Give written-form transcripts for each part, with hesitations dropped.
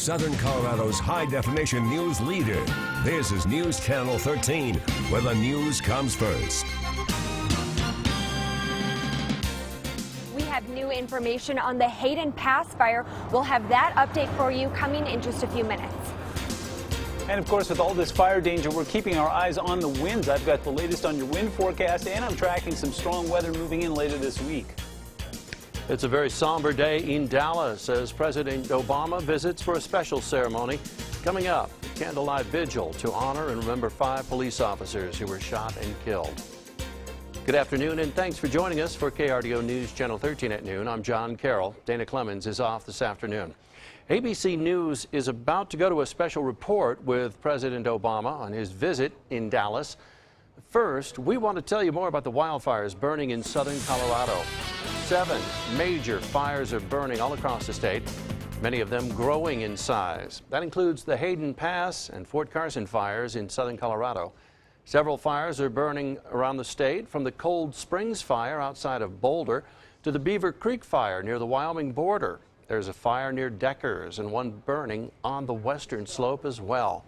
Southern Colorado's high-definition news leader. This is News Channel 13, where the news comes first. We have new information on the Hayden Pass fire. We'll have that update for you coming in just a few minutes. And of course, with all this fire danger, we're keeping our eyes on the winds. I've got the latest on your wind forecast, and I'm tracking some strong weather moving in later this week. It's a very somber day in Dallas as President Obama visits for a special ceremony. Coming up, a candlelight vigil to honor and remember 5 police officers who were shot and killed. Good afternoon, and thanks for joining us for KRDO News Channel 13 at noon. I'm John Carroll. Dana Clemens is off this afternoon. ABC News is about to go to a special report with President Obama on his visit in Dallas. First, we want to tell you more about the wildfires burning in southern Colorado. 7 major fires are burning all across the state, many of them growing in size. That includes the Hayden Pass and Fort Carson fires in southern Colorado. Several fires are burning around the state, from the Cold Springs fire outside of Boulder to the Beaver Creek fire near the Wyoming border. There's a fire near Deckers and one burning on the western slope as well.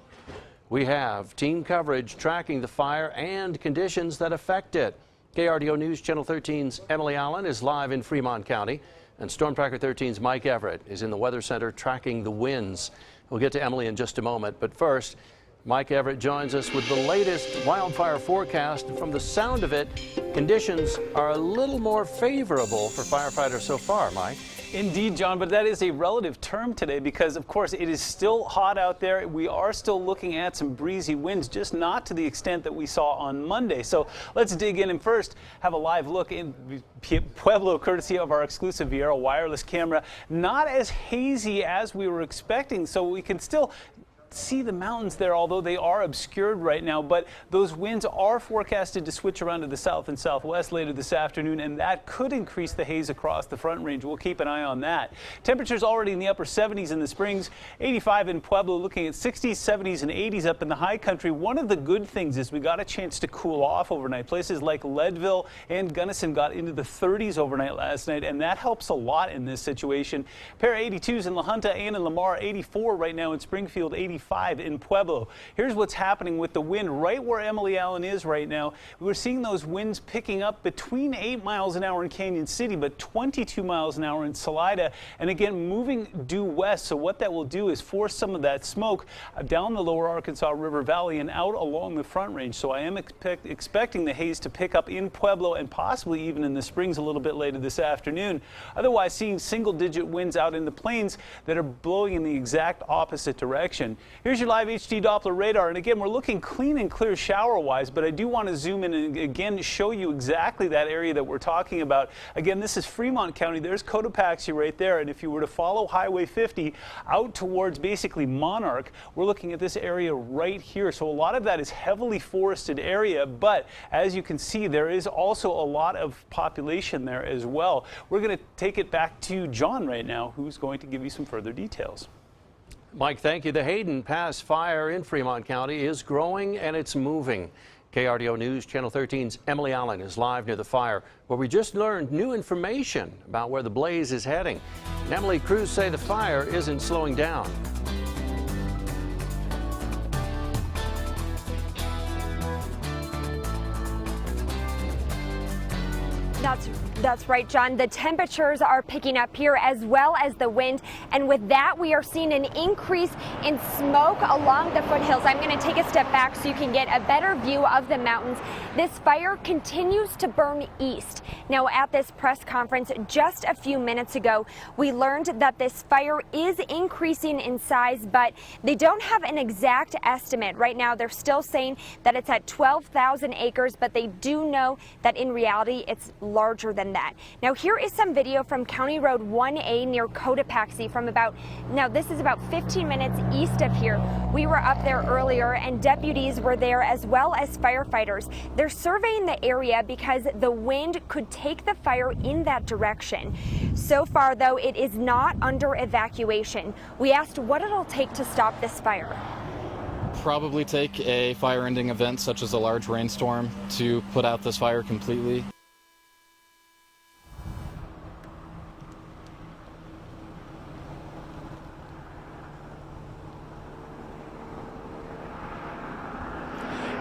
We have team coverage tracking the fire and conditions that affect it. KRDO News Channel 13's Emily Allen is live in Fremont County, and Storm Tracker 13's Mike Everett is in the Weather Center tracking the winds. We'll get to Emily in just a moment, but first, Mike Everett joins us with the latest wildfire forecast. From the sound of it, conditions are a little more favorable for firefighters so far, Mike. Indeed, John, but that is a relative term today because, of course, it is still hot out there. We are still looking at some breezy winds, just not to the extent that we saw on Monday. So let's dig in and first have a live look in Pueblo, courtesy of our exclusive Viera wireless camera. Not as hazy as we were expecting, so we can still see the mountains there, although they are obscured right now, but those winds are forecasted to switch around to the south and southwest later this afternoon, and that could increase the haze across the Front Range. We'll keep an eye on that. Temperatures already in the upper 70s in the Springs, 85 in Pueblo, looking at 60s, 70s, and 80s up in the high country. One of the good things is we got a chance to cool off overnight. Places like Leadville and Gunnison got into the 30s overnight last night, and that helps a lot in this situation. Pair 82s in La Junta and in Lamar, 84 right now in Springfield, 85 in Pueblo. Here's what's happening with the wind right where Emily Allen is right now. We're seeing those winds picking up between 8 miles an hour in Canyon City, but 22 miles an hour in Salida, and again moving due west. So what that will do is force some of that smoke down the lower Arkansas River Valley and out along the Front Range. So I am expecting the haze to pick up in Pueblo and possibly even in the Springs a little bit later this afternoon. Otherwise, seeing single-digit winds out in the plains that are blowing in the exact opposite direction. Here's your live HD Doppler radar, and again, we're looking clean and clear shower-wise, but I do want to zoom in and again show you exactly that area that we're talking about. Again, this is Fremont County. There's Cotopaxi right there, and if you were to follow Highway 50 out towards basically Monarch, we're looking at this area right here. So a lot of that is heavily forested area, but as you can see, there is also a lot of population there as well. We're going to take it back to John right now, who's going to give you some further details. Mike, thank you. The Hayden Pass fire in Fremont County is growing and it's moving. KRDO News Channel 13's Emily Allen is live near the fire, where we just learned new information about where the blaze is heading. And Emily, crews say the fire isn't slowing down. That's right, John. The temperatures are picking up here as well as the wind, and with that we are seeing an increase in smoke along the foothills. I'm going to take a step back so you can get a better view of the mountains. This fire continues to burn east. Now, at this press conference just a few minutes ago, we learned that this fire is increasing in size, but they don't have an exact estimate. Right now, they're still saying that it's at 12,000 acres, but they do know that in reality it's larger than that. Now, here is some video from County Road 1A near Cotopaxi from this is about 15 minutes east of here. We were up there earlier and deputies were there as well as firefighters. They're surveying the area because the wind could take the fire in that direction. So far, though, it is not under evacuation. We asked what it'll take to stop this fire. Probably take a fire-ending event such as a large rainstorm to put out this fire completely.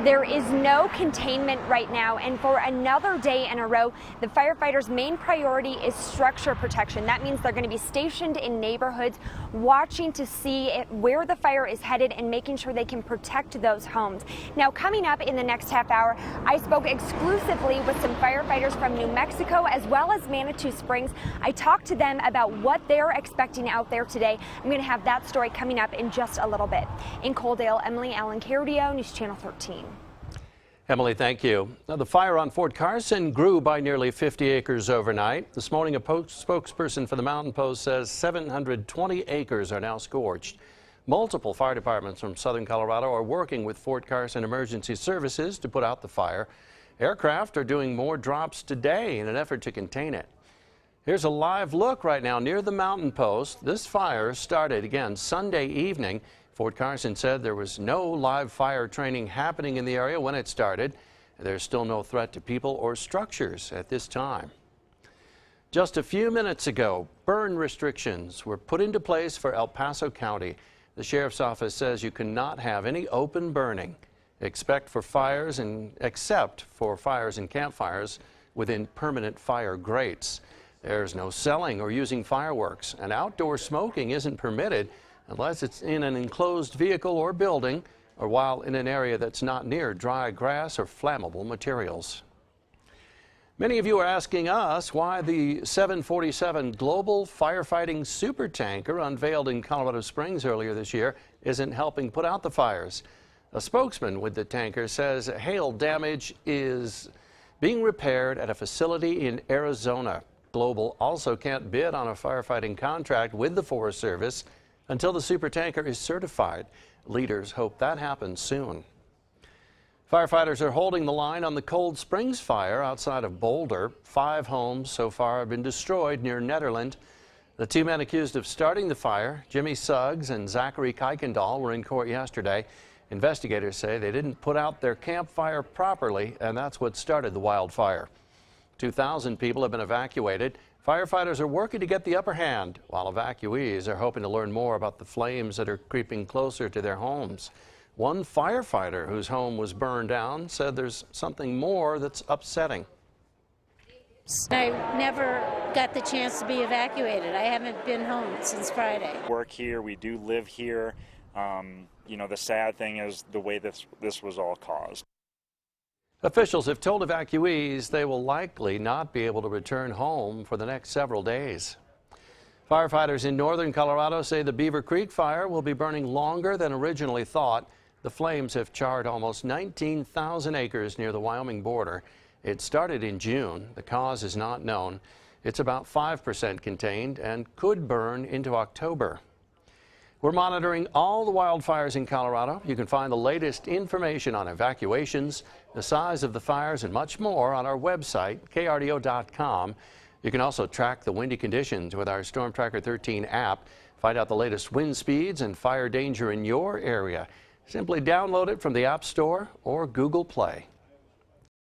There is no containment right now, and for another day in a row, the firefighters' main priority is structure protection. That means they're going to be stationed in neighborhoods, watching to see where the fire is headed and making sure they can protect those homes. Now, coming up in the next half hour, I spoke exclusively with some firefighters from New Mexico as well as Manitou Springs. I talked to them about what they're expecting out there today. I'm going to have that story coming up in just a little bit. In Coaldale, Emily Allen Cardio, News Channel 13. Emily, thank you. Now, the fire on Fort Carson grew by nearly 50 acres overnight. This morning, a spokesperson for the Mountain Post says 720 acres are now scorched. Multiple fire departments from southern Colorado are working with Fort Carson Emergency Services to put out the fire. Aircraft are doing more drops today in an effort to contain it. Here's a live look right now near the Mountain Post. This fire started again Sunday evening. Fort Carson said there was no live fire training happening in the area when it started. There's still no threat to people or structures at this time. Just a few minutes ago, burn restrictions were put into place for El Paso County. The sheriff's office says you cannot have any open burning except for fires and campfires within permanent fire grates. There's no selling or using fireworks, and outdoor smoking isn't permitted unless it's in an enclosed vehicle or building, or while in an area that's not near dry grass or flammable materials. Many of you are asking us why the 747 Global Firefighting Supertanker unveiled in Colorado Springs earlier this year isn't helping put out the fires. A spokesman with the tanker says hail damage is being repaired at a facility in Arizona. Global also can't bid on a firefighting contract with the Forest Service until the supertanker is certified. Leaders hope that happens soon. Firefighters are holding the line on the Cold Springs fire outside of Boulder. 5 homes so far have been destroyed near Nederland. The 2 men accused of starting the fire, Jimmy Suggs and Zachary Kuykendall, were in court yesterday. Investigators say they didn't put out their campfire properly, and that's what started the wildfire. 2,000 people have been evacuated. Firefighters are working to get the upper hand, while evacuees are hoping to learn more about the flames that are creeping closer to their homes. One firefighter whose home was burned down said there's something more that's upsetting. I never got the chance to be evacuated. I haven't been home since Friday. Work here, we do live here. You know, the sad thing is the way this was all caused. Officials have told evacuees they will likely not be able to return home for the next several days. Firefighters in northern Colorado say the Beaver Creek fire will be burning longer than originally thought. The flames have charred almost 19,000 acres near the Wyoming border. It started in June. The cause is not known. It's about 5% contained and could burn into October. We're monitoring all the wildfires in Colorado. You can find the latest information on evacuations, the size of the fires, and much more on our website, krdo.com. You can also track the windy conditions with our Storm Tracker 13 app. Find out the latest wind speeds and fire danger in your area. Simply download it from the App Store or Google Play.